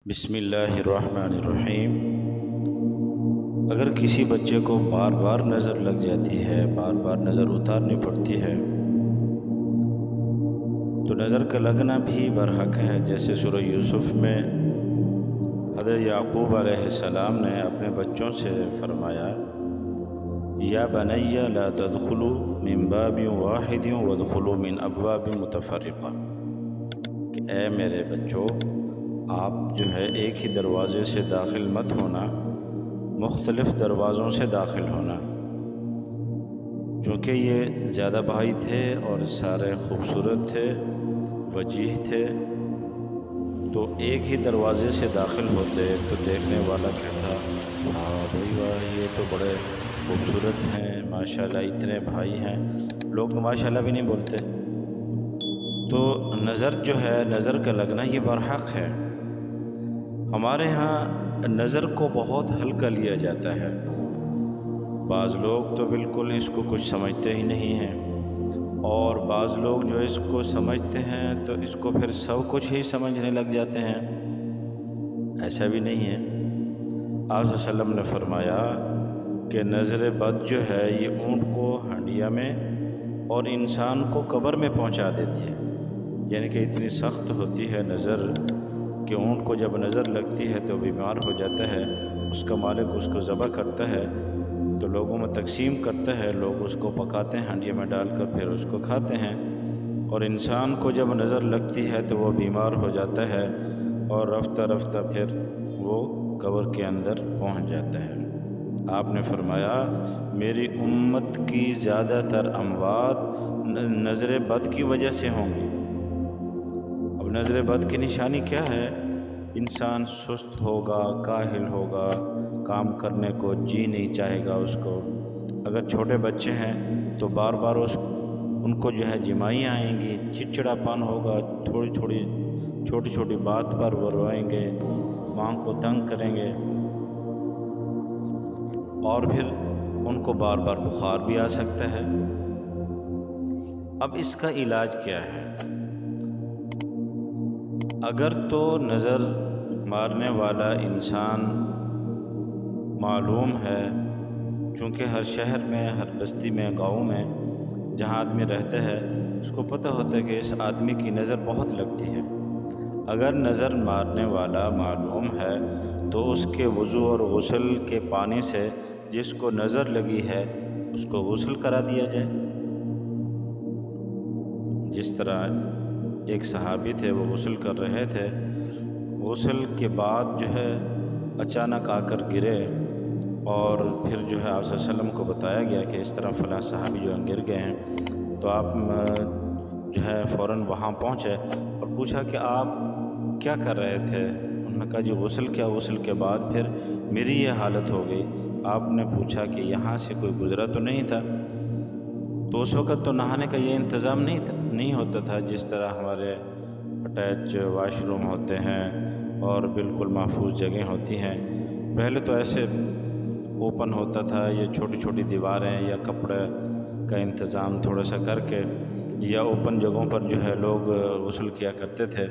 بسم اللہ الرحمن الرحیم۔ اگر کسی بچے کو بار بار نظر لگ جاتی ہے، بار بار نظر اتارنی پڑتی ہے، تو نظر کا لگنا بھی برحق ہے۔ جیسے سورہ یوسف میں حضرت یعقوب علیہ السلام نے اپنے بچوں سے فرمایا، یا بنی لا تدخلوا من باب واحد وادخلوا من ابواب متفرقہ، کہ اے میرے بچوں، آپ جو ہے ایک ہی دروازے سے داخل مت ہونا، مختلف دروازوں سے داخل ہونا۔ چونکہ یہ زیادہ بھائی تھے اور سارے خوبصورت تھے، وجیح تھے، تو ایک ہی دروازے سے داخل ہوتے تو دیکھنے والا کہتا، ہاں بھائی واہ، یہ تو بڑے خوبصورت ہیں، ماشاءاللہ اتنے بھائی ہیں۔ لوگ تو ماشاءاللہ بھی نہیں بولتے۔ تو نظر جو ہے، نظر کا لگنا یہ برحق ہے۔ ہمارے ہاں نظر کو بہت ہلکا لیا جاتا ہے۔ بعض لوگ تو بالکل اس کو کچھ سمجھتے ہی نہیں ہیں، اور بعض لوگ جو اس کو سمجھتے ہیں تو اس کو پھر سب کچھ ہی سمجھنے لگ جاتے ہیں۔ ایسا بھی نہیں ہے۔ آپ صلی اللہ علیہ وسلم نے فرمایا کہ نظر بد جو ہے یہ اونٹ کو ہنڈیا میں اور انسان کو قبر میں پہنچا دیتی ہے۔ یعنی کہ اتنی سخت ہوتی ہے نظر کہ اونٹ کو جب نظر لگتی ہے تو بیمار ہو جاتا ہے، اس کا مالک اس کو ذبح کرتا ہے تو لوگوں میں تقسیم کرتا ہے، لوگ اس کو پکاتے ہیں ہانڈی میں ڈال کر، پھر اس کو کھاتے ہیں۔ اور انسان کو جب نظر لگتی ہے تو وہ بیمار ہو جاتا ہے اور رفتہ رفتہ پھر وہ قبر کے اندر پہنچ جاتا ہے۔ آپ نے فرمایا، میری امت کی زیادہ تر اموات نظر بد کی وجہ سے ہوں گی۔ اب نظر بد کی نشانی کیا ہے؟ انسان سست ہوگا، کاہل ہوگا، کام کرنے کو جی نہیں چاہے گا اس کو۔ اگر چھوٹے بچے ہیں تو بار بار ان کو جو ہے جمائیاں آئیں گی، چڑچڑا پن ہوگا، چھوٹی چھوٹی بات پر وہ روئیں گے، ماں کو تنگ کریں گے، اور پھر ان کو بار بار بخار بھی آ سکتا ہے۔ اب اس کا علاج کیا ہے؟ اگر تو نظر مارنے والا انسان معلوم ہے، چونکہ ہر شہر میں، ہر بستی میں، گاؤں میں جہاں آدمی رہتا ہے اس کو پتہ ہوتا ہے کہ اس آدمی کی نظر بہت لگتی ہے۔ اگر نظر مارنے والا معلوم ہے تو اس کے وضو اور غسل کے پانی سے جس کو نظر لگی ہے اس کو غسل کرا دیا جائے۔ جس طرح ایک صحابی تھے، وہ غسل کر رہے تھے، غسل کے بعد جو ہے اچانک آ کر گرے، اور پھر جو ہے آپ صلی اللہ علیہ وسلم کو بتایا گیا کہ اس طرح فلاں صحابی جو گر گئے ہیں، تو آپ جو ہے فوراً وہاں پہنچے اور پوچھا کہ آپ کیا کر رہے تھے؟ انہوں نے کہا جی غسل کیا، غسل کے بعد پھر میری یہ حالت ہو گئی۔ آپ نے پوچھا کہ یہاں سے کوئی گزرا تو نہیں تھا؟ تو اس وقت تو نہانے کا یہ انتظام نہیں ہوتا تھا جس طرح ہمارے اٹیچ واش روم ہوتے ہیں اور بالکل محفوظ جگہیں ہوتی ہیں۔ پہلے تو ایسے اوپن ہوتا تھا، یہ چھوٹی چھوٹی دیواریں یا کپڑے کا انتظام تھوڑا سا کر کے، یا اوپن جگہوں پر جو ہے لوگ غسل کیا کرتے تھے،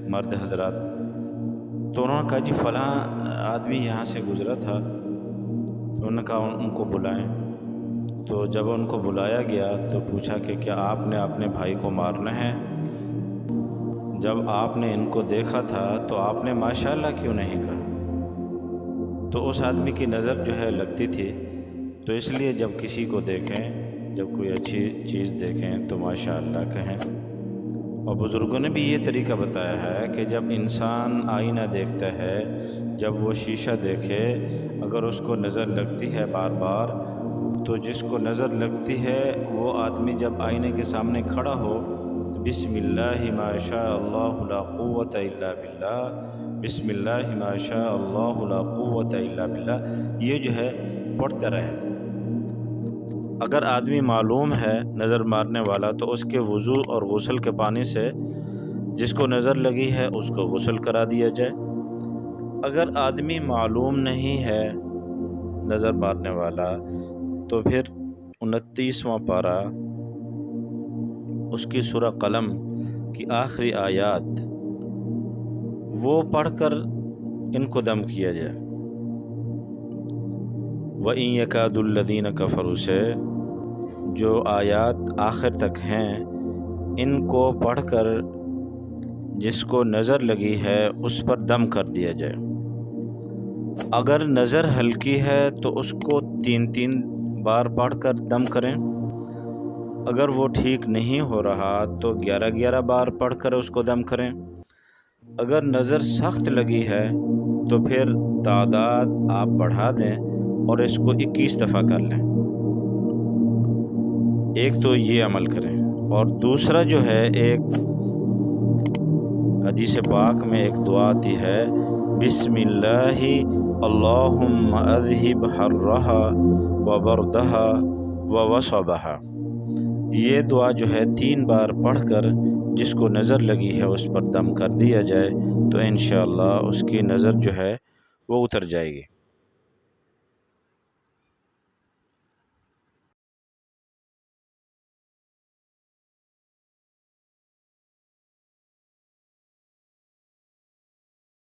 مرد حضرات۔ تو انہوں نے کہا جی فلاں آدمی یہاں سے گزرا تھا، تو انہوں نے کہا ان کو بلائیں۔ تو جب ان کو بلایا گیا تو پوچھا کہ کیا آپ نے اپنے بھائی کو مارنا ہے؟ جب آپ نے ان کو دیکھا تھا تو آپ نے ماشاءاللہ کیوں نہیں کہا؟ تو اس آدمی کی نظر جو ہے لگتی تھی۔ تو اس لیے جب کسی کو دیکھیں، جب کوئی اچھی چیز دیکھیں تو ماشاءاللہ کہیں۔ اور بزرگوں نے بھی یہ طریقہ بتایا ہے کہ جب انسان آئینہ دیکھتا ہے، جب وہ شیشہ دیکھے، اگر اس کو نظر لگتی ہے بار بار، تو جس کو نظر لگتی ہے وہ آدمی جب آئینے کے سامنے کھڑا ہو تو بسم اللہ ما شاء اللہ لا قوت الا باللہ، بسم اللہ ما شاء اللہ لا قوت الا باللہ، یہ جو ہے پڑھتا رہے۔ اگر آدمی معلوم ہے نظر مارنے والا تو اس کے وضو اور غسل کے پانی سے جس کو نظر لگی ہے اس کو غسل کرا دیا جائے۔ اگر آدمی معلوم نہیں ہے نظر مارنے والا تو پھر 29واں پارہ اس کی سورہ قلم کی آخری آیات وہ پڑھ کر ان کو دم کیا جائے۔ وَإِن يَكَادُ الَّذِينَ كَفَرُوا سے جو آیات آخر تک ہیں، ان کو پڑھ کر جس کو نظر لگی ہے اس پر دم کر دیا جائے۔ اگر نظر ہلکی ہے تو اس کو 3 بار پڑھ کر دم کریں۔ اگر وہ ٹھیک نہیں ہو رہا تو 11 بار پڑھ کر اس کو دم کریں۔ اگر نظر سخت لگی ہے تو پھر تعداد آپ بڑھا دیں اور اس کو 21 دفعہ کر لیں۔ ایک تو یہ عمل کریں، اور دوسرا جو ہے، ایک حدیث پاک میں ایک دعا آتی ہے، بسم اللہ اللہم اذہب حرہا وبردہا ووصبہا۔ یہ دعا جو ہے 3 بار پڑھ کر جس کو نظر لگی ہے اس پر دم کر دیا جائے تو انشاءاللہ اس کی نظر جو ہے وہ اتر جائے گی۔